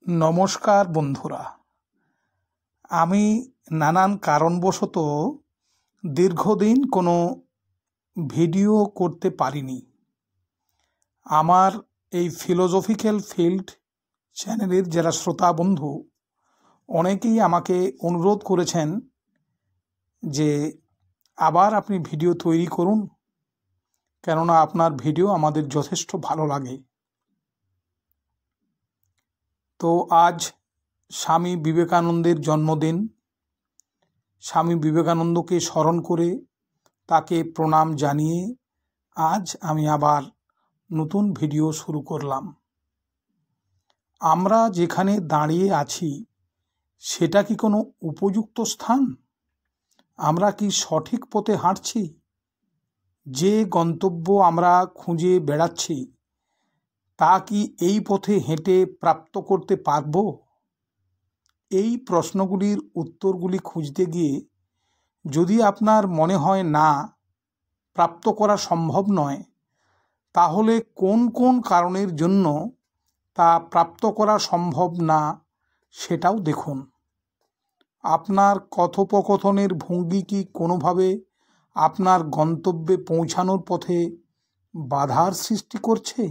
নমস্কার বন্ধুরা, আমি নানান কারণবশত দীর্ঘদিন কোনো ভিডিও করতে পারিনি। আমার এই ফিলোজফিক্যাল ফিল্ড চ্যানেলের যারা শ্রোতা বন্ধু অনেকেই আমাকে অনুরোধ করেছেন যে আবার আপনি ভিডিও তৈরি করুন, কেননা আপনার ভিডিও আমাদের যথেষ্ট ভালো লাগে। তো আজ স্বামী বিবেকানন্দের জন্মদিন। স্বামী বিবেকানন্দকে স্মরণ করে তাকে প্রণাম জানিয়ে আজ আমি আবার নতুন ভিডিও শুরু করলাম। আমরা যেখানে দাঁড়িয়ে আছি সেটা কি কোনো উপযুক্ত স্থান? আমরা কি সঠিক পথে হাঁটছি? যে গন্তব্য আমরা খুঁজে বেড়াচ্ছি তা কি এই পথে হেঁটে প্রাপ্ত করতে পারব? এই প্রশ্নগুলির উত্তরগুলি খুঁজতে গিয়ে যদি আপনার মনে হয় না প্রাপ্ত করা সম্ভব নয়, তাহলে কোন কোন কারণের জন্য তা প্রাপ্ত করা সম্ভব না সেটাও দেখুন। আপনার কথোপকথনের ভঙ্গি কি কোনোভাবে আপনার গন্তব্যে পৌঁছানোর পথে বাধার সৃষ্টি করছে?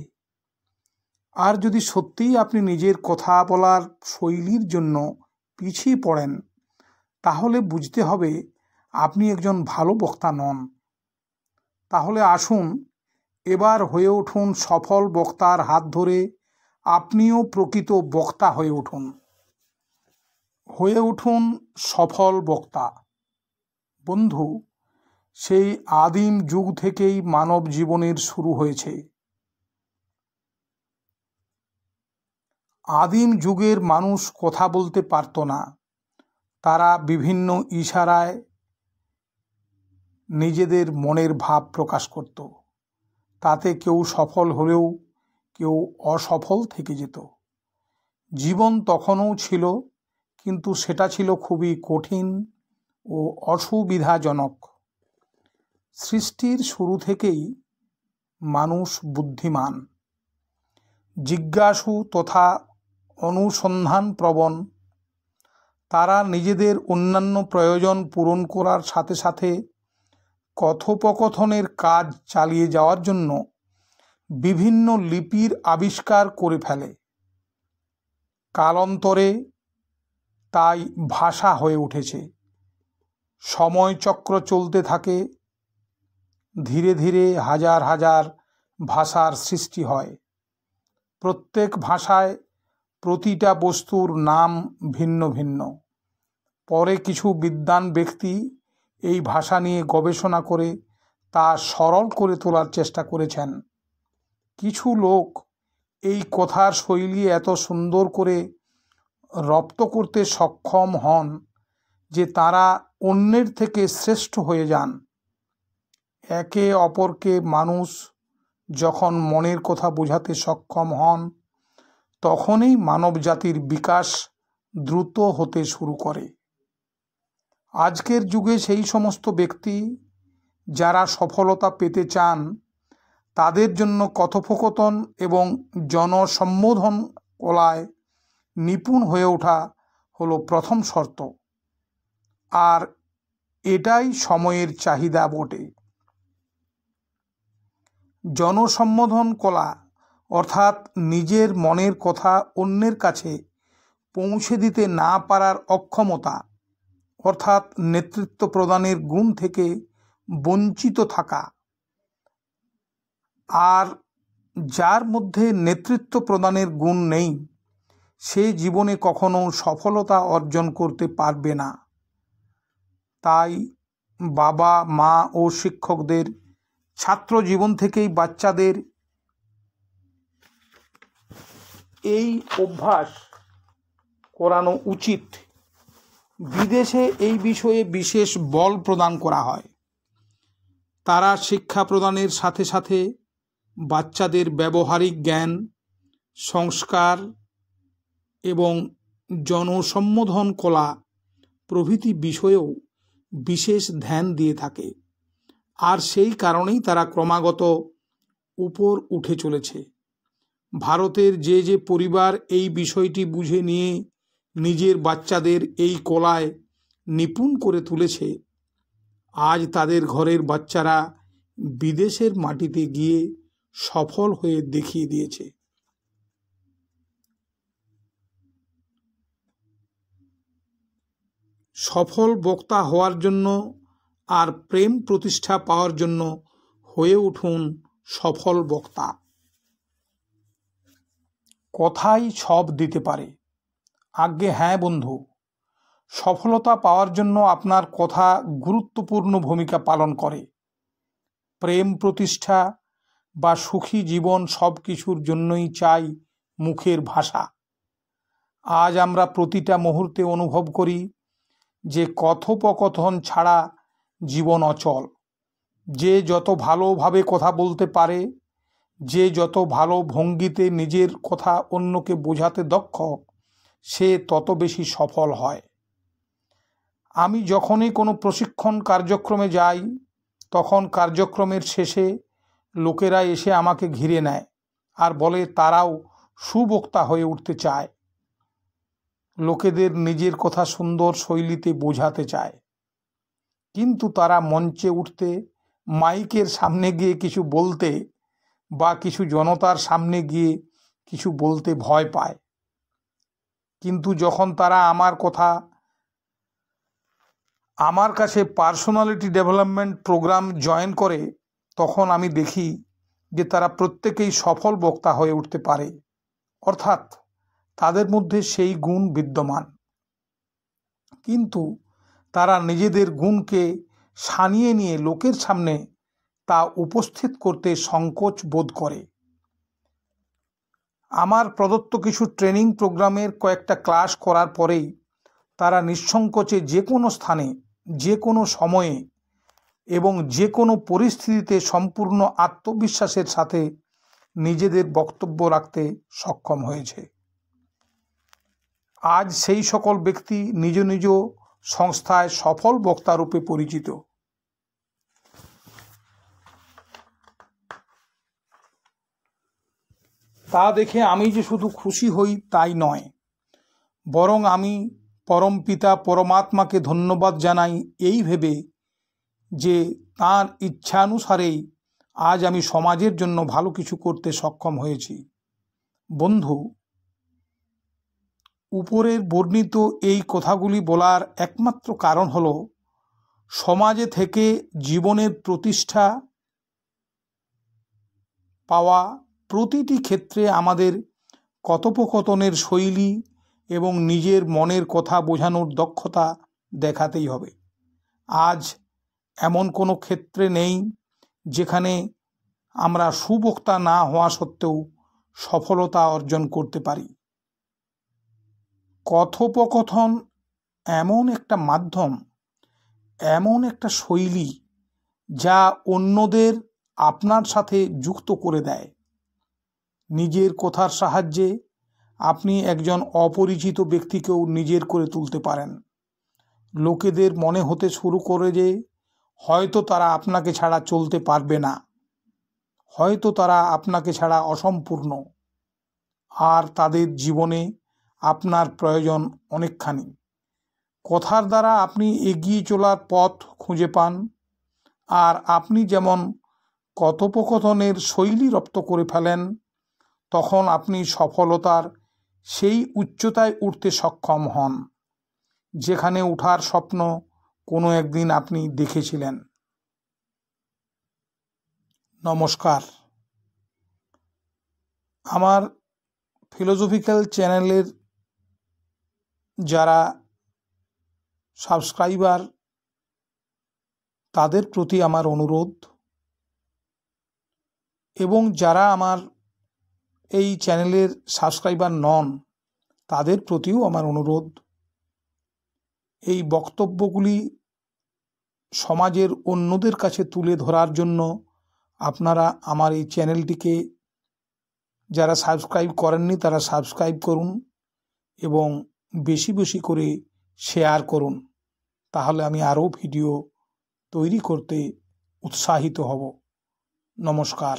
আর যদি সত্যিই আপনি নিজের কথা বলার শৈলীর জন্য পিছিয়ে পড়েন, তাহলে বুঝতে হবে আপনি একজন ভালো বক্তা নন। তাহলে আসুন এবার হয়ে উঠুন সফল বক্তার হাত ধরে, আপনিও প্রকৃত বক্তা হয়ে উঠুন। হয়ে উঠুন সফল বক্তা। বন্ধু, সেই আদিম যুগ থেকেই মানব জীবনের শুরু হয়েছে। আদিম যুগের মানুষ কথা বলতে পারত না। তারা বিভিন্ন ইশারায় নিজেদের মনের ভাব প্রকাশ করত। তাতে কেউ সফল হলেও কেউ অসফল থেকে যেত। জীবন তখনও ছিল, কিন্তু সেটা ছিল খুবই কঠিন ও অসুবিধাজনক। সৃষ্টির শুরু থেকেই মানুষ বুদ্ধিমান, জিজ্ঞাসু তথা অনুসন্ধান প্রবণ। তারা নিজেদের অন্যান্য প্রয়োজন পূরণ করার সাথে সাথে কথোপকথনের কাজ চালিয়ে যাওয়ার জন্য বিভিন্ন লিপির আবিষ্কার করে ফেলে। কালান্তরে তাই ভাষা হয়ে উঠেছে। সময়চক্র চলতে থাকে, ধীরে ধীরে হাজার হাজার ভাষার সৃষ্টি হয়। প্রত্যেক ভাষায় প্রতিটা বস্তুর নাম ভিন্ন ভিন্ন। পরে কিছু বিদ্বান ব্যক্তি এই ভাষা নিয়ে গবেষণা করে তা সরল করে তোলার চেষ্টা করেছেন। কিছু লোক এই কথার শৈলী এত সুন্দর করে রপ্ত করতে সক্ষম হন যে তারা অন্যের থেকে শ্রেষ্ঠ হয়ে যান। একে অপরকে মানুষ যখন মনের কথা বোঝাতে সক্ষম হন, তখনই মানব জাতির বিকাশ দ্রুত হতে শুরু করে। আজকের যুগে সেই সমস্ত ব্যক্তি যারা সফলতা পেতে চান, তাদের জন্য কথোপকথন এবং জনসম্বোধন কলায় নিপুণ হয়ে ওঠা হলো প্রথম শর্ত। আর এটাই সময়ের চাহিদা বটে। জনসম্বোধন কলা অর্থাৎ নিজের মনের কথা অন্যের কাছে পৌঁছে দিতে না পারার অক্ষমতা, অর্থাৎ নেতৃত্ব প্রদানের গুণ থেকে বঞ্চিত থাকা। আর যার মধ্যে নেতৃত্ব প্রদানের গুণ নেই, সে জীবনে কখনো সফলতা অর্জন করতে পারবে না। তাই বাবা মা ও শিক্ষকদের ছাত্র জীবন থেকেই বাচ্চাদের এই অভ্যাস করানো উচিত। বিদেশে এই বিষয়ে বিশেষ বল প্রদান করা হয়। তারা শিক্ষা প্রদানের সাথে সাথে বাচ্চাদের ব্যবহারিক জ্ঞান, সংস্কার এবং জনসম্বোধন কলা প্রভৃতি বিষয়েও বিশেষ ধ্যান দিয়ে থাকে। আর সেই কারণেই তারা ক্রমাগত উপর উঠে চলেছে। ভারতের যে যে পরিবার এই বিষয়টি বুঝে নিয়ে নিজের বাচ্চাদের এই কলায় নিপুণ করে তুলেছে, আজ তাদের ঘরের বাচ্চারা বিদেশের মাটিতে গিয়ে সফল হয়ে দেখিয়ে দিয়েছে। সফল বক্তা হওয়ার জন্য আর প্রেম প্রতিষ্ঠা পাওয়ার জন্য হয়ে উঠুন সফল বক্তা। কথাই সব দিতে পারে। আজ্ঞে হ্যাঁ বন্ধু, সফলতা পাওয়ার জন্য আপনার কথা গুরুত্বপূর্ণ ভূমিকা পালন করে। প্রেম প্রতিষ্ঠা বা সুখী জীবন সব কিছুর জন্যই চাই মুখের ভাষা। আজ আমরা প্রতিটা মুহূর্তে অনুভব করি যে কথোপকথন ছাড়া জীবন অচল। যে যত ভালোভাবে কথা বলতে পারে, যে যত ভালো ভঙ্গিতে নিজের কথা অন্যকে বোঝাতে দক্ষ, সে তত বেশি সফল হয়। আমি যখনই কোনো প্রশিক্ষণ কার্যক্রমে যাই, তখন কার্যক্রমের শেষে লোকেরা এসে আমাকে ঘিরে নেয় আর বলে তারাও সুবক্তা হয়ে উঠতে চায়। লোকেদের নিজের কথা সুন্দর শৈলীতে বোঝাতে চায়, কিন্তু তারা মঞ্চে উঠতে, মাইকের সামনে গিয়ে কিছু বলতে বা কিছু জনতার সামনে গিয়ে কিছু বলতে ভয় পায়। কিন্তু যখন তারা আমার কাছে পার্সোনালিটি ডেভেলপমেন্ট প্রোগ্রাম জয়েন করে, তখন আমি দেখি যে তারা প্রত্যেকেই সফল বক্তা হয়ে উঠতে পারে। অর্থাৎ তাদের মধ্যে সেই গুণ বিদ্যমান, কিন্তু তারা নিজেদের গুণকে সানিয়ে নিয়ে লোকের সামনে তা উপস্থিত করতে সংকোচ বোধ করে। আমার প্রদত্ত কিছু ট্রেনিং প্রোগ্রামের কয়েকটা ক্লাস করার পরেই তারা নিঃসংকোচে যে কোনো স্থানে, যে কোনো সময়ে এবং যে কোনো পরিস্থিতিতে সম্পূর্ণ আত্মবিশ্বাসের সাথে নিজেদের বক্তব্য রাখতে সক্ষম হয়েছে। আজ সেই সকল ব্যক্তি নিজ নিজ সংস্থায় সফল বক্তা রূপে পরিচিত। তা দেখে আমি যে শুধু খুশি হই তাই নয়, বরং আমি পরমপিতা পরমাত্মাকে ধন্যবাদ জানাই এই ভেবে যে তাঁর ইচ্ছানুসারেই আজ আমি সমাজের জন্য ভালো কিছু করতে সক্ষম হয়েছি। বন্ধু, উপরের বর্ণিত এই কথাগুলি বলার একমাত্র কারণ হল সমাজে থেকে জীবনের প্রতিষ্ঠা পাওয়া প্রতিটি ক্ষেত্রে আমাদের কথোপকথনের শৈলী এবং নিজের মনের কথা বোঝানোর দক্ষতা দেখাতেই হবে। আজ এমন কোনো ক্ষেত্রে নেই যেখানে আমরা সুবক্তা না হওয়া সত্ত্বেও সফলতা অর্জন করতে পারি। কথোপকথন এমন একটা মাধ্যম, এমন একটা শৈলী যা অন্যদের আপনার সাথে যুক্ত করে দেয়। নিজের কথার সাহায্যে আপনি একজন অপরিচিত ব্যক্তিকেও নিজের করে তুলতে পারেন। লোকেদের মনে হতে শুরু করে যে হয়তো তারা আপনাকে ছাড়া চলতে পারবে না, হয়তো তারা আপনাকে ছাড়া অসম্পূর্ণ, আর তাদের জীবনে আপনার প্রয়োজন অনেকখানি। কথার দ্বারা আপনি এগিয়ে চলার পথ খুঁজে পান, আর আপনি যেমন কথোপকথনের শৈলী রপ্ত করে ফেলেন, তখন আপনি সফলতার সেই উচ্চতায় উঠতে সক্ষম হন যেখানে ওঠার স্বপ্ন কোনো একদিন আপনি দেখেছিলেন। নমস্কার। আমার ফিলোসফিক্যাল চ্যানেলের যারা সাবস্ক্রাইবার, তাদের প্রতি আমার অনুরোধ, এবং যারা আমার এই চ্যানেলের সাবস্ক্রাইবার নন তাদের প্রতিও আমার অনুরোধ, এই বক্তব্যগুলি সমাজের অন্যদের কাছে তুলে ধরার জন্য আপনারা আমার এই চ্যানেলটিকে যারা সাবস্ক্রাইব করেননি তারা সাবস্ক্রাইব করুন এবং বেশি বেশি করে শেয়ার করুন। তাহলে আমি আরও ভিডিও তৈরি করতে উৎসাহিত হব। নমস্কার।